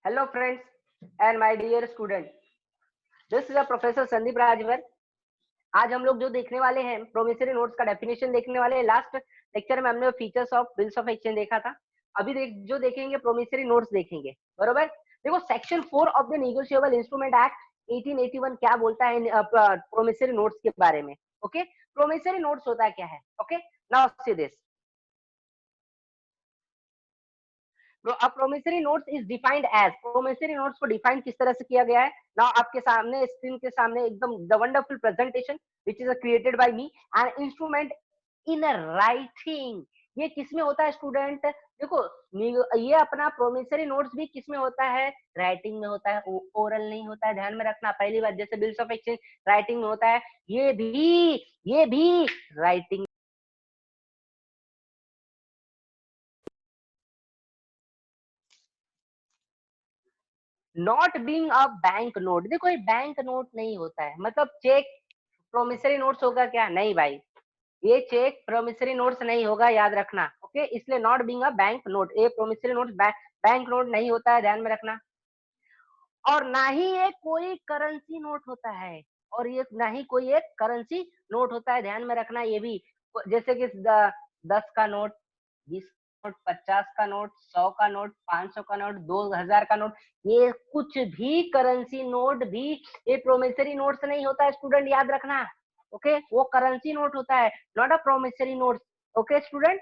Hello friends and my dear student. This is a Professor Sandeep Rajvar. आज हम लोग जो देखने वाले हैं प्रोमिसरी नोट्स का डेफिनेशन देखने वाले हैं। लास्ट लेक्चर में हमने features of bills of exchange देखा था। अभी जो देखेंगे प्रोमिसरी नोट्स देखेंगे, बरोबर। देखो section 4 of the negotiable instrument act 1881 क्या बोलता है प्रोमिसरी नोट्स के बारे में। ओके, प्रोमिसरी नोट्स होता क्या है। Okay, now see this. Promissory notes is defined as, promissory notes को डिफाइन किस तरह से किया गया है। नाउ आपके सामने स्क्रीन के सामने एकदम the wonderful presentation which is created by me and instrument in writing. ये किसमें होता है स्टूडेंट? देखो ये अपना प्रोमिसरी नोट्स भी किसमें होता है? राइटिंग में होता है, ओरल नहीं होता है। ध्यान में रखना, पहली बात जैसे बिल्स ऑफ एक्सचेंज राइटिंग में होता है, ये भी writing. Not being a bank note, देखो ये बैंक नोट नहीं होता है, मतलब चेक प्रोमिसरी नोट्स होगा क्या? नहीं भाई, ये चेक प्रोमिसरी नोट्स नहीं होगा, याद रखना। ओके, इसलिए not being a bank note, ये प्रोमिसरी नोट्स बैंक नोट नहीं होता है, ध्यान में रखना। और ना ही ये कोई करेंसी नोट होता है, और ये ना ही कोई एक करेंसी नोट होता है, ध्यान में रखना। ये भी जैसे कि 10 का नोट, 20 का नोट, 50 का नोट, 100 का नोट, 500 का नोट, 2000 का नोट, ये कुछ भी करेंसी नोट भी ये प्रोमिसरी नोट्स नहीं होता है स्टूडेंट, याद रखना। ओके, वो करेंसी नोट होता है, not a promissory note. Okay student,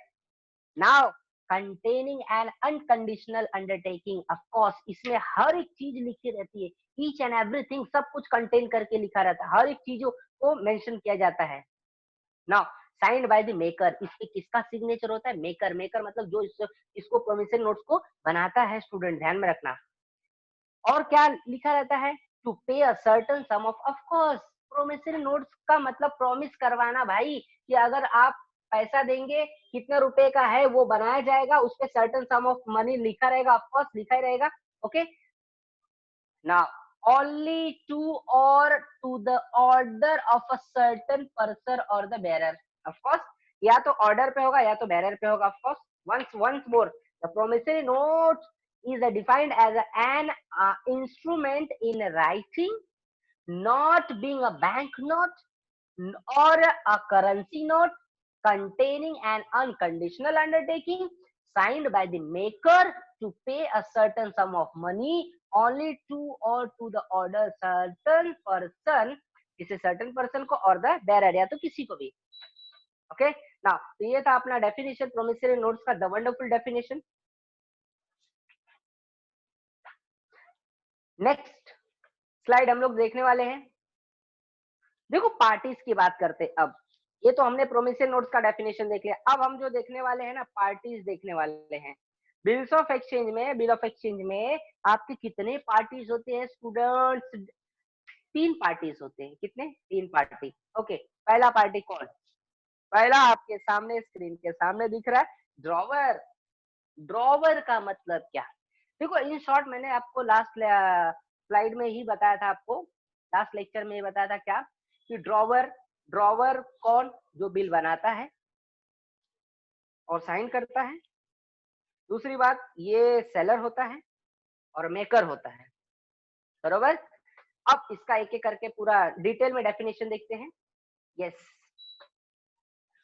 now containing N unconditional undertaking, of course इसमें हर एक चीज लिखी रहती है, ईच एंड एवरीथिंग, सब कुछ कंटेन करके लिखा रहता है, हर एक चीजों को मेंशन किया जाता है। Now signed by the maker, इसके किसका सिग्नेचर होता है? मेकर। मेकर मतलब जो इसको प्रोमिसरी नोट्स को बनाता है स्टूडेंट, ध्यान में रखना। और क्या लिखा रहता है? टू पे a certain some of course, promissory notes का मतलब प्रॉमिस करवाना भाई, कि अगर आप पैसा देंगे, कितने रुपए का है वो बनाया जाएगा, उस पे सर्टेन सम ऑफ मनी लिखा रहेगा, ऑफ कोर्स लिखा ही रहेगा। Okay, now only to or to the order of a certain person or the bearer, of course या तो ऑर्डर पे होगा या तो बेरर पे होगा, of course. once more, the promissory note is defined as an instrument in writing, not being a banknote or a currency note, containing an unconditional undertaking signed by the maker to pay a certain sum of money only to or to the order certain person, किसी certain person को और the bearer या तो किसी को भी। Okay, now तो ये था अपना डेफिनेशन प्रोमिसरी नोट्स का, the wonderful definition. Next slide हम लोग देखने वाले हैं। देखो पार्टीज की बात करते अब, ये तो हमने प्रोमिसरी नोट्स का डेफिनेशन देख लिया, अब हम जो देखने वाले हैं ना पार्टीज देखने वाले हैं। बिल्स ऑफ एक्सचेंज में, बिल ऑफ एक्सचेंज में आपके कितने पार्टीज होते हैं स्टूडेंट्स? 3 पार्टीज होते हैं। कितने? 3 पार्टी। ओके, पहला पार्टी कौन? पहला आपके सामने स्क्रीन के सामने दिख रहा है, ड्रॉवर। ड्रॉवर का मतलब क्या? देखो इन शॉर्ट मैंने आपको लास्ट स्लाइड में ही बताया था, आपको लास्ट लेक्चर में ही बताया था क्या, कि ड्रॉवर, ड्रॉवर कौन? जो बिल बनाता है और साइन करता है। दूसरी बात, ये सेलर होता है और मेकर होता है, बरोबर। अब इसका एक एक करके पूरा डिटेल में डेफिनेशन देखते हैं। Yes,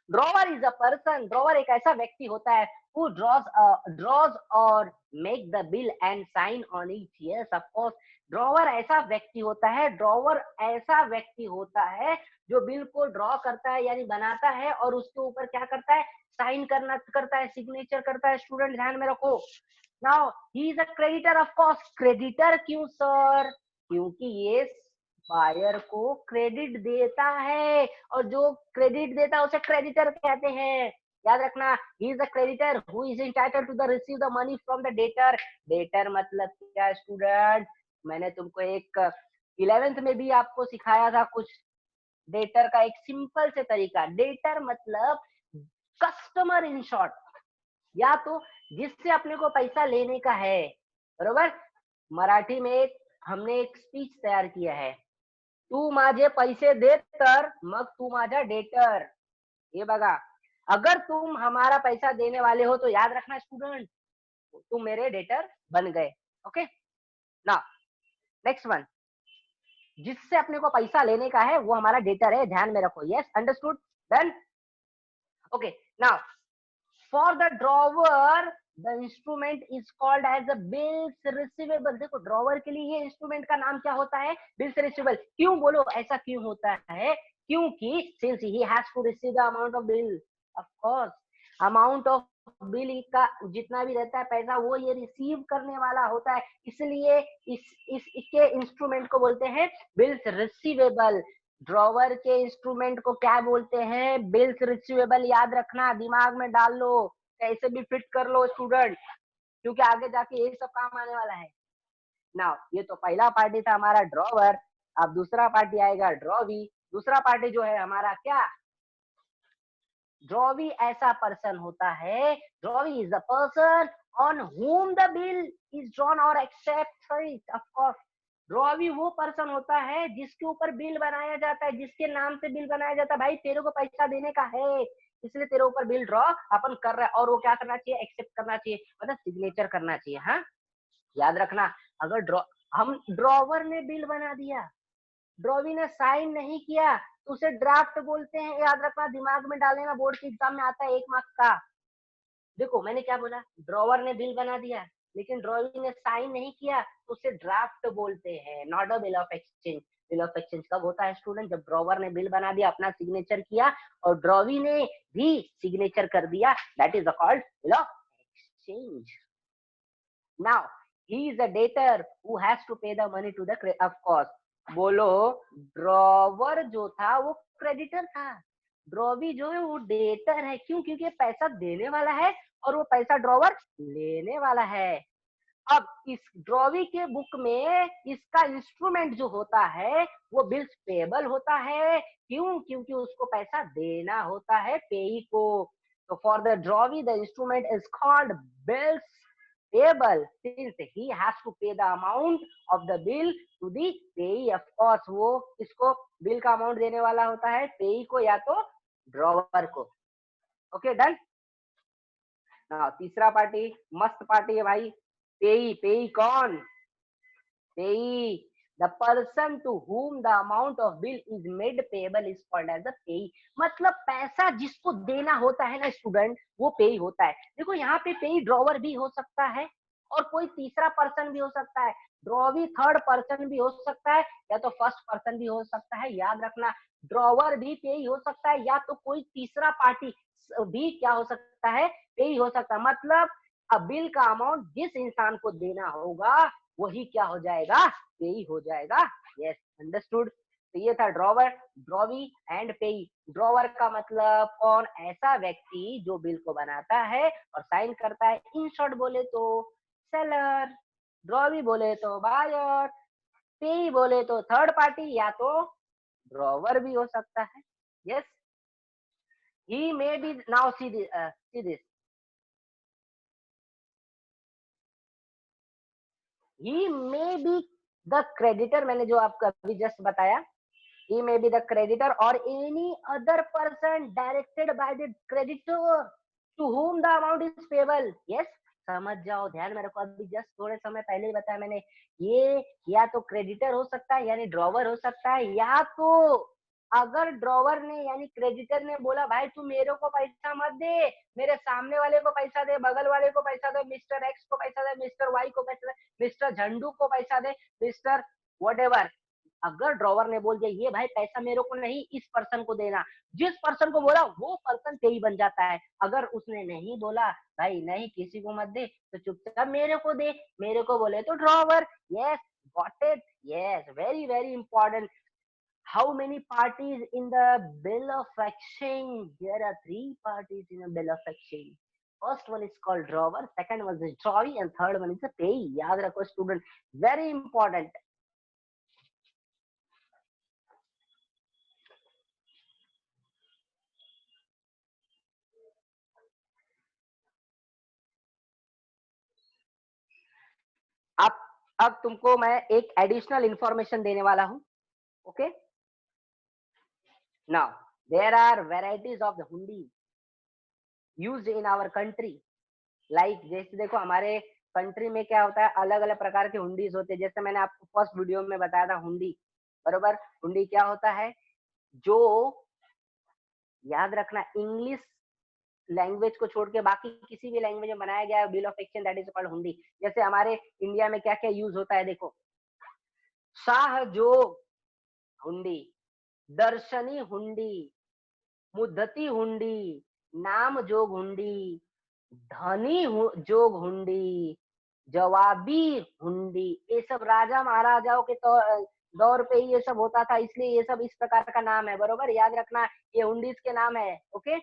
drawer is a person, drawer एक ऐसा व्यक्ति होता है who draws or make the bill and sign on it, yes of course। Drawer ऐसा व्यक्ति होता है, ड्रॉवर ऐसा व्यक्ति होता है जो बिल को ड्रॉ करता है यानी बनाता है और उसके ऊपर क्या करता है? साइन करता है, सिग्नेचर करता है। स्टूडेंट ध्यान में रखो। Now he is a creditor, of course. Creditor क्यों सर? क्योंकि ये बायर को क्रेडिट देता है, और जो क्रेडिट देता है उसे क्रेडिटर कहते हैं, याद रखना। He is a creditor who is entitled to the receive the money from the debtor. Debtor मतलब क्या स्टूडेंट? मैंने तुमको एक 11th में भी आपको सिखाया था कुछ डेटर का एक सिंपल से तरीका। डेटर मतलब कस्टमर इन शॉर्ट, या तो जिससे अपने को पैसा लेने का है, बरोबर। मराठी में हमने एक स्पीच तैयार किया है, तू माझे पैसे दे तर मग तू माझा डेटर। ये बघा, अगर तुम हमारा पैसा देने वाले हो तो याद रखना स्टूडेंट, तुम मेरे डेटर बन गए। ओके, ना नेक्स्ट वन, जिससे अपने को पैसा लेने का है वो हमारा डेटर है, ध्यान में रखो। Yes, understood, done. Okay, now for the drawer the instrument is called as a bills receivable. देखो ड्रॉवर के लिए ये इंस्ट्रूमेंट का नाम क्या होता है? Bills receivable. क्यों बोलो ऐसा क्यों होता है? क्योंकि since he has to receive the amount of bill, of course amount of bill का जितना भी रहता है पैसा वो ये रिसीव करने वाला होता है, इसलिए इसके इंस्ट्रूमेंट को बोलते हैं बिल्स रिसीवेबल। ड्रॉवर के इंस्ट्रूमेंट को क्या बोलते हैं? Bills receivable. याद रखना, दिमाग में डाल लो, कैसे भी फिट कर लो स्टूडेंट, क्योंकि आगे जाके यही सब काम आने वाला है। नाउ ये तो पहला पार्टी था हमारा ड्रॉवर, अब दूसरा पार्टी आएगा ड्रॉवी। दूसरा पार्टी जो है हमारा क्या? ड्रॉवी ऐसा पर्सन होता है, drawee is the person on whom the bill is drawn or accepted, of course। Drawee वो पर्सन होता है जिसके ऊपर बिल बनाया जाता है, जिसके नाम से बिल बनाया जाता है। भाई तेरे को पैसा देने का है, इसलिए तेरे ऊपर बिल ड्रॉ अपन कर रहा है, और वो क्या करना चाहिए? एक्सेप्ट करना चाहिए, मतलब सिग्नेचर करना चाहिए। हाँ, याद रखना, अगर हम ड्रॉवर ने बिल बना दिया, ड्रॉवी ने साइन नहीं किया, तो उसे ड्राफ्ट बोलते हैं। याद रखना, दिमाग में डालेना, बोर्ड के एग्जाम में आता है 1 मार्क्स का। देखो मैंने क्या बोला, ड्रॉवर ने बिल बना दिया लेकिन ड्रॉवी ने साइन नहीं किया, तो उसे ड्राफ्ट बोलते हैं, not a bill of exchange. Bill of exchange कब होता है स्टूडेंट? जब ड्रॉवर ने बिल बना दिया, अपना सिग्नेचर किया, और ड्रॉवी ने भी सिग्नेचर कर दिया, that is called bill of exchange. Now he is a debtor who has to pay the money to the, of course बोलो, ड्रॉवर जो था वो क्रेडिटर था, ड्रॉवी जो है वो डेटर है। क्यों? क्योंकि पैसा देने वाला है और वो पैसा ड्रॉवर लेने वाला है। अब इस ड्रॉवी के बुक में इसका इंस्ट्रूमेंट जो होता है वो बिल्स पेबल होता है। क्यों? क्योंकि उसको पैसा देना होता है पेई को। तो for the drawee the instrument is called bills payable since he has to pay the amount of the bill to the payee. Of course वो इसको बिल का अमाउंट देने वाला होता है, पेई को या तो ड्रॉवर को। Okay done. ना तीसरा पार्टी मस्त पार्टी है भाई, पेई। पेई कौन? पेई, the person to whom the amount of bill is made payable is called as a payee। मतलब पैसा जिसको देना होता है ना स्टूडेंट, वो पेई होता है। देखो यहाँ पे पेई ड्रॉवर भी हो सकता है और कोई तीसरा पर्सन भी हो सकता है, ड्रॉवी थर्ड पर्सन भी हो सकता है, या तो फर्स्ट पर्सन भी हो सकता है। याद रखना, ड्रॉवर भी पेई हो सकता है, या तो कोई तीसरा पार्टी भी क्या हो सकता है? पेई हो सकता है। मतलब अब बिल का अमाउंट जिस इंसान को देना होगा वही क्या हो जाएगा? पेई हो जाएगा। Yes, understood. तो ये था ड्रॉवर, ड्रॉवी एंड पेई। ड्रॉवर का मतलब कौन? ऐसा व्यक्ति जो बिल को बनाता है और साइन करता है। इन शॉर्ट बोले तो सेलर, ड्रॉवी बोले तो बायर, पेई बोले तो थर्ड पार्टी या तो ड्रॉवर भी हो सकता है। Yes, he may be, now see this, he may be the creditor. मैंने जो आपको अभी जस्ट बताया, he may be the creditor or any other person directed by the creditor to whom the amount is payable। yes, समझ जाओ, ध्यान में रखो, अभी जस्ट थोड़े समय पहले ही बताया मैंने, ये या तो क्रेडिटर हो सकता है यानी ड्रॉवर हो सकता है, या तो अगर ड्रॉवर ने यानी क्रेडिटर ने बोला भाई तू मेरे को पैसा मत दे, मेरे सामने वाले को पैसा दे, बगल वाले को पैसा दे, मिस्टर एक्स को पैसा दे, मिस्टर वाई को पैसा दे, मिस्टर झंडू को पैसा दे, मिस्टर वट, अगर ड्रॉवर ने बोल दिया ये भाई पैसा मेरे को नहीं, इस पर्सन को देना, जिस पर्सन को बोला वो पर्सन पेई बन जाता है। अगर उसने नहीं बोला भाई नहीं किसी को मत दे, तो चुपचाप मेरे को दे, मेरे को बोले तो drawer. Yes, got it. Yes, very very important. How many parties in the bill of exchange? There are 3 parties in a bill of exchange. First one is called drawer, second one is drawee, and third one is a payee। याद रखो student, very important। अब अब तुमको मैं एक additional information देने वाला हूं। Okay, now there are varieties of the hundi used in our country. Like जैसे देखो हमारे कंट्री में क्या होता है, अलग अलग प्रकार के हुंडीज होते हैं। जैसे मैंने आपको फर्स्ट वीडियो में बताया था हुंडी, बरोबर। हुंडी क्या होता है, जो याद रखना इंग्लिश लैंग्वेज को छोड़ के बाकी किसी भी लैंग्वेज में बनाया गया bill of exchange, that is called हुंडी। जैसे हमारे इंडिया में क्या क्या यूज होता है, देखो, शाहजोग हुंडी, दर्शनी हुंडी, मुद्दती हुंडी, नाम जोग हुंडी, धनी जोग हुंडी, जवाबी हुंडी, ये सब राजा महाराजाओं के दौर पे ही ये सब होता था, इसलिए ये सब इस प्रकार का नाम है, बरोबर। याद रखना ये हुंडीज के नाम है, ओके।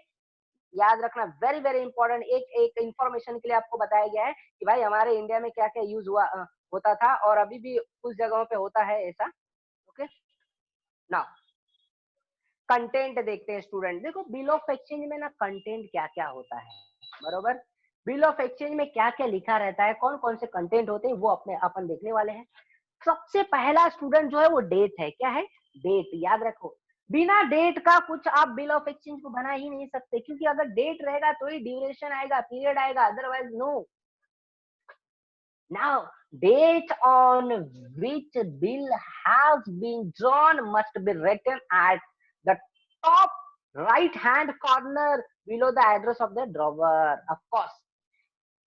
याद रखना, वेरी वेरी इंपॉर्टेंट, एक एक इंफॉर्मेशन के लिए आपको बताया गया है कि भाई हमारे इंडिया में क्या क्या यूज होता था और अभी भी कुछ जगहों पे होता है ऐसा, ओके। नाउ कंटेंट देखते हैं स्टूडेंट। देखो बिल ऑफ एक्सचेंज में ना कंटेंट क्या क्या होता है, बरोबर। बिल ऑफ एक्सचेंज में क्या क्या लिखा रहता है, कौन कौन से कंटेंट होते हैं, वो अपने अपन देखने वाले हैं। सबसे पहला स्टूडेंट जो है वो डेट है। क्या है, डेट। याद रखो, बिना डेट का कुछ आप बिल ऑफ एक्सचेंज को बना ही नहीं सकते, क्योंकि अगर डेट रहेगा तो ही ड्यूरेशन आएगा, पीरियड आएगा, otherwise no. Now date on which bill has been drawn must be written at the top right hand corner below the address of the drawer, of course।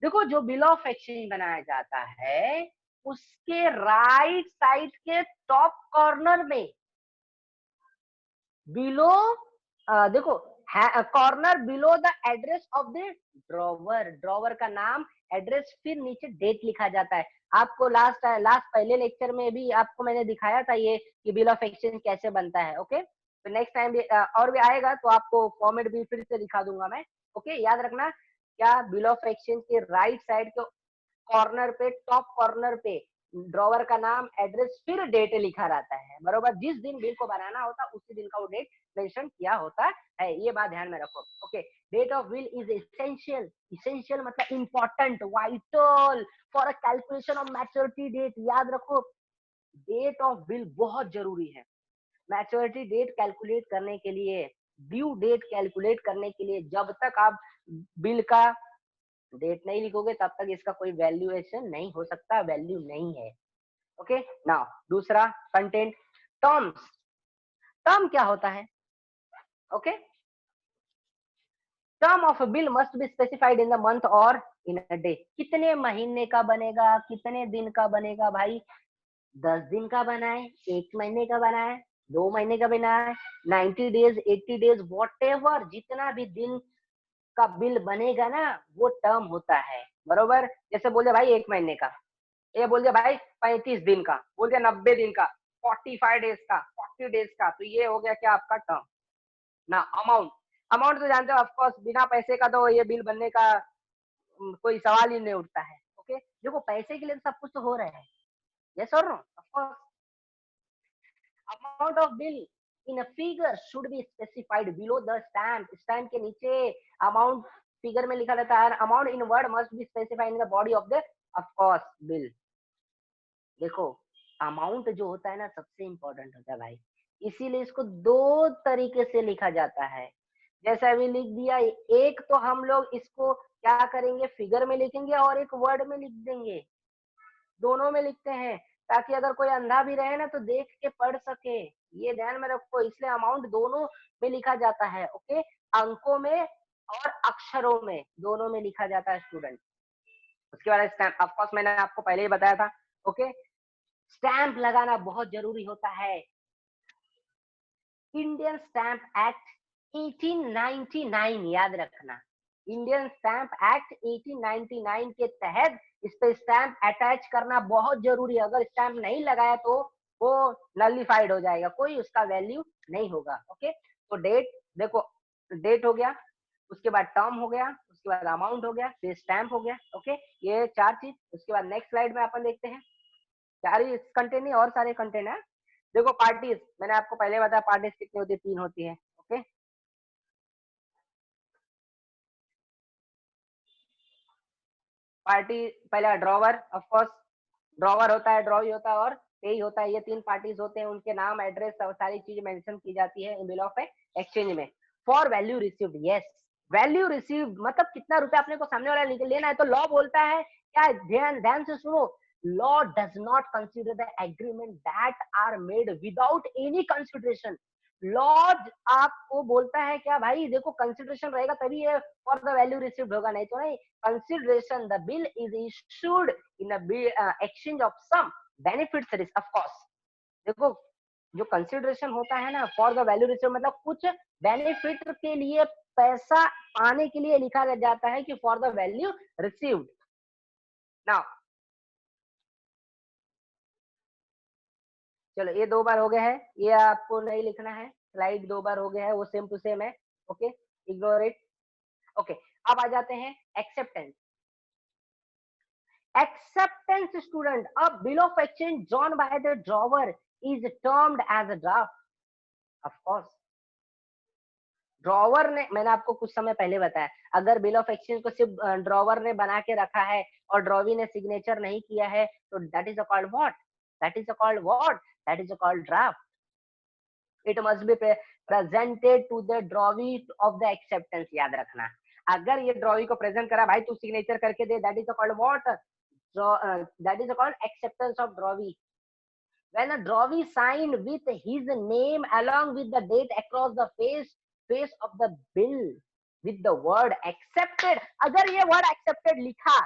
देखो जो बिल ऑफ एक्सचेंज बनाया जाता है उसके right side के top corner में below, देखो corner below the address of the drawer, drawer का नाम, एड्रेस, फिर नीचे डेट लिखा जाता है। आपको लास्ट पहले लेक्चर में भी आपको मैंने दिखाया था ये कि बिल ऑफ एक्सचेंज कैसे बनता है, ओके। तो नेक्स्ट टाइम भी और भी आएगा तो आपको फॉर्मेट भी फिर से दिखा दूंगा मैं, ओके। याद रखना, क्या बिल ऑफ एक्सचेंज के राइट साइड के कॉर्नर पे, टॉप कॉर्नर पे ड्रॉवर का नाम, एड्रेस, फिर डेट लिखा रहता है, बरोबर। जिस दिन बिल को बनाना होता है उसी दिन का वो डेट मेंशन किया होता है, ये बात ध्यान में रखो, okay. Date of bill is essential, essential मतलब important, vital for a calculation of maturity date. याद रखो, डेट ऑफ बिल बहुत जरूरी है मैच्योरिटी डेट कैलकुलेट करने के लिए, ड्यू डेट कैलकुलेट करने के लिए। जब तक आप बिल का डेट नहीं लिखोगे तब तक इसका कोई वैल्यूएशन नहीं हो सकता, वैल्यू नहीं है, ओके। नाउ दूसरा कंटेंट, टर्म्स। टर्म क्या होता है, okay. Term of a bill must be specified in the month और इन अ डे। कितने महीने का बनेगा, कितने दिन का बनेगा भाई, 10 दिन का बनाए, 1 महीने का बनाए, 2 महीने का बनाए, 90 डेज, 80 डेज, वॉट एवर, जितना भी दिन का बिल बनेगा ना वो टर्म होता है, बरोबर। जैसे बोल दिया भाई 1 महीने का, ये बोल दिया भाई 35 दिन का, बोल दिया 90 दिन का, 45 डेज का, 40 डेज का, तो ये हो गया क्या आपका टर्म ना। अमाउंट, अमाउंट तो जानते हो ऑफकोर्स, बिना पैसे का तो ये बिल बनने का कोई सवाल ही नहीं उठता है, ओके। देखो पैसे के लिए तो सब कुछ तो हो रहा है, यस और no, of course. Amount of bill in a figure should be specified below the stamp, stamp के नीचे अमाउंट फिगर में लिखा रहता है, amount in word must be specified in the body of the of course bill. देखो amount जो होता है ना सबसे इंपॉर्टेंट होता है भाई, इसीलिए इसको दो तरीके से लिखा जाता है। जैसा अभी लिख दिया, एक तो हम लोग इसको क्या करेंगे, फिगर में लिखेंगे और एक वर्ड में लिख देंगे, दोनों में लिखते हैं ताकि अगर कोई अंधा भी रहे ना तो देख के पढ़ सके, ये ध्यान में रखो। इसलिए अमाउंट दोनों में लिखा जाता है, ओके। अंकों में और अक्षरों में, दोनों में लिखा जाता है स्टूडेंट। उसके बाद स्टैम्प, ऑफ कोर्स मैंने आपको पहले ही बताया था, ओके। स्टैंप लगाना बहुत जरूरी होता है। इंडियन स्टैंप एक्ट 1899, याद रखना, इंडियन स्टैंप एक्ट 1899 के तहत इस पे स्टैंप अटैच करना बहुत जरूरी है। अगर स्टैंप नहीं लगाया तो वो नलिफाइड हो जाएगा, कोई उसका वैल्यू नहीं होगा, ओके। तो डेट, देखो डेट हो गया, उसके बाद टर्म हो गया, उसके बाद अमाउंट हो गया, फिर स्टैंप हो गया, ओके। ये 4 चीज। उसके बाद नेक्स्ट स्लाइड में अपन देखते हैं, चार ही कंटेंट नहीं और सारे कंटेंट है। देखो पार्टीज, मैंने आपको पहले बताया पार्टीज कितनी होती है, 3 होती है, ओके। पार्टी पहला ड्रॉवर, ऑफ कोर्स ड्रॉवर होता है, ड्रॉ होता है और पे होता है, ये 3 पार्टीज होते हैं, उनके नाम, एड्रेस, सारी चीज मेंशन की जाती है इन बिल ऑफ एक्सचेंज में। For value received, yes, value received मतलब कितना रुपया अपने को सामने वाला लेना है, तो लॉ बोलता है क्या ध्यान ध्यान से सुनो, law does not consider the agreement that are made without any consideration. Law आपको बोलता है क्या भाई, देखो कंसिडरेशन रहेगा तभी ये फॉर द वैल्यू रिसीव्ड होगा, नहीं तो नहीं। Consideration, the bill is issued in exchange of some benefits of course. देखो जो कंसिडरेशन होता है ना फॉर द वैल्यू रिसीव्ड, मतलब कुछ बेनिफिट के लिए पैसा पाने के लिए लिखा जाता है कि for the value received. Now चलो ये 2 बार हो गया है, ये आपको नहीं लिखना है, स्लाइड 2 बार हो गया है, वो सेम टू सेम है। Okay, ignore it. ओके, अब आ जाते हैं acceptance. Acceptance student, a bill of exchange drawn by the drawer is termed as a draft। Of course drawer ने, मैंने आपको कुछ समय पहले बताया, अगर बिल ऑफ एक्सचेंज को सिर्फ ड्रॉवर ने बना के रखा है और ड्रॉवी ने सिग्नेचर नहीं किया है, तो that is called what, that is called what, that is called draft. It must be presented to the drawee of the acceptance, याद रखना। अगर ये ड्रॉवी को प्रेजेंट करा, भाई तू सिग्नेचर करके दे, that is called what, that is called acceptance of drawee. When a drawee signed with his name along with the date across the face of the bill with the word accepted, अगर ये word accepted लिखा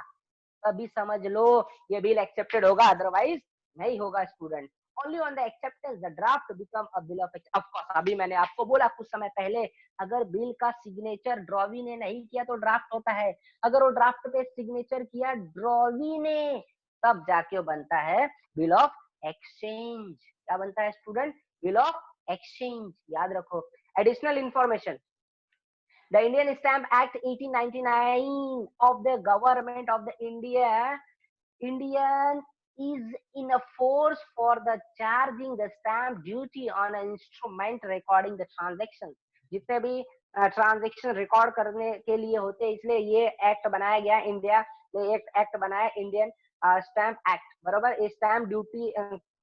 तभी समझ लो ये bill accepted होगा, otherwise नहीं होगा student. Only on the acceptance the draft become a bill of acceptance. Of course अभी मैंने आपको बोला कुछ समय पहले, अगर बिल का सिग्नेचर ड्रॉवी ने नहीं किया तो ड्राफ्ट होता है, अगर वो ड्राफ्ट पे सिग्नेचर किया ड्रॉवी ने तब जाके बनता है बिल ऑफ एक्सचेंज। क्या बनता है स्टूडेंट, बिल ऑफ एक्सचेंज, याद रखो। Additional information, the Indian Stamp Act 1899 of the government of the Indian is in a force for the charging the stamp duty on an instrument recording the transaction। जितने भी transaction record करने के लिए होते हैं, इसलिए ये एक्ट बनाया गया इंडिया ने, एक एक्ट बनाया इंडियन स्टैम्प एक्ट, बराबर। ये स्टैम्प ड्यूटी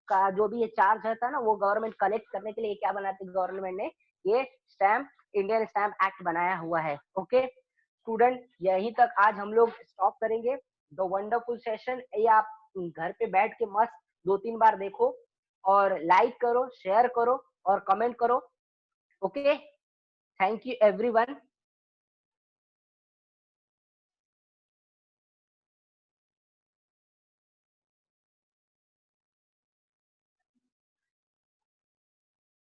का जो भी ये चार्ज रहता है ना, वो गवर्नमेंट कलेक्ट करने के लिए क्या बनाती है गवर्नमेंट ने, ये स्टैम्प इंडियन स्टैम्प एक्ट बनाया हुआ है। ओके स्टूडेंट, यहीं तक आज हम लोग स्टॉप करेंगे। द वंडरफुल सेशन, ये आप घर पे बैठ के मस्त 2-3 बार देखो और लाइक करो, शेयर करो और कमेंट करो। Okay, thank you everyone.